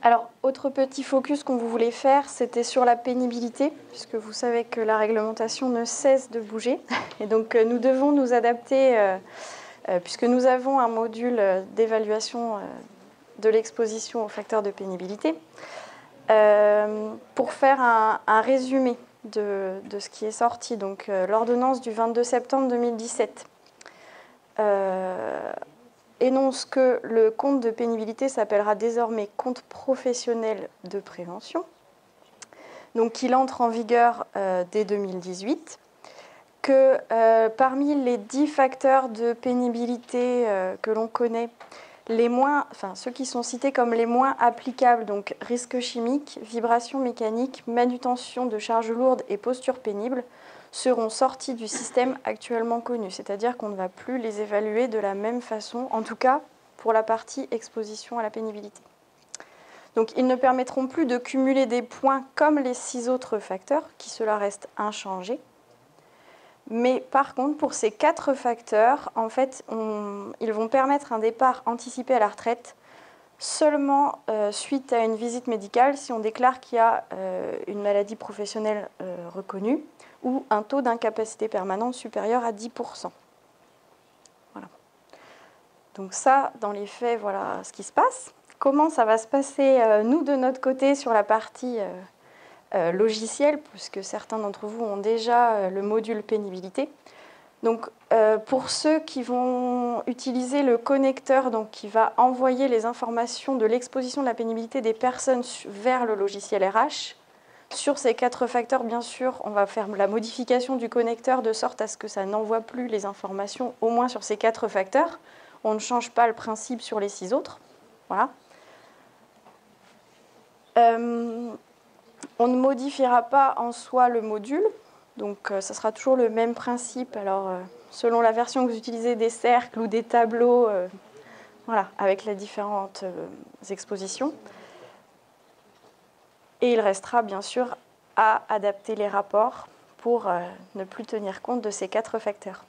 Alors, autre petit focus qu'on voulait faire, c'était sur la pénibilité, puisque vous savez que la réglementation ne cesse de bouger. Et donc, nous devons nous adapter, puisque nous avons un module d'évaluation de l'exposition aux facteurs de pénibilité, pour faire un résumé de ce qui est sorti. Donc, l'ordonnance du 22 septembre 2017 énonce que le compte de pénibilité s'appellera désormais compte professionnel de prévention. Donc, il entre en vigueur dès 2018. Que parmi les 10 facteurs de pénibilité que l'on connaît, ceux qui sont cités comme les moins applicables, donc risques chimiques, vibrations mécaniques, manutention de charges lourdes et posture pénible, seront sortis du système actuellement connu. C'est-à-dire qu'on ne va plus les évaluer de la même façon, en tout cas pour la partie exposition à la pénibilité. Donc ils ne permettront plus de cumuler des points comme les 6 autres facteurs, qui cela reste inchangé. Mais par contre, pour ces 4 facteurs, en fait, ils vont permettre un départ anticipé à la retraite seulement suite à une visite médicale si on déclare qu'il y a une maladie professionnelle reconnue ou un taux d'incapacité permanente supérieur à 10%. Voilà. Donc ça, dans les faits, voilà ce qui se passe. Comment ça va se passer, nous, de notre côté, sur la partie logicielle, puisque certains d'entre vous ont déjà le module pénibilité. Donc, pour ceux qui vont utiliser le connecteur, donc, qui va envoyer les informations de l'exposition de la pénibilité des personnes vers le logiciel RH, sur ces 4 facteurs, bien sûr, on va faire la modification du connecteur de sorte à ce que ça n'envoie plus les informations, au moins sur ces 4 facteurs. On ne change pas le principe sur les 6 autres. Voilà. On ne modifiera pas en soi le module, donc ça sera toujours le même principe. Alors, selon la version que vous utilisez, des cercles ou des tableaux, voilà, avec les différentes expositions. Et il restera bien sûr à adapter les rapports pour ne plus tenir compte de ces 4 facteurs.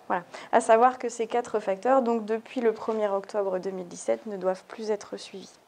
Voilà. À savoir que ces 4 facteurs, donc depuis le 1er octobre 2017, ne doivent plus être suivis.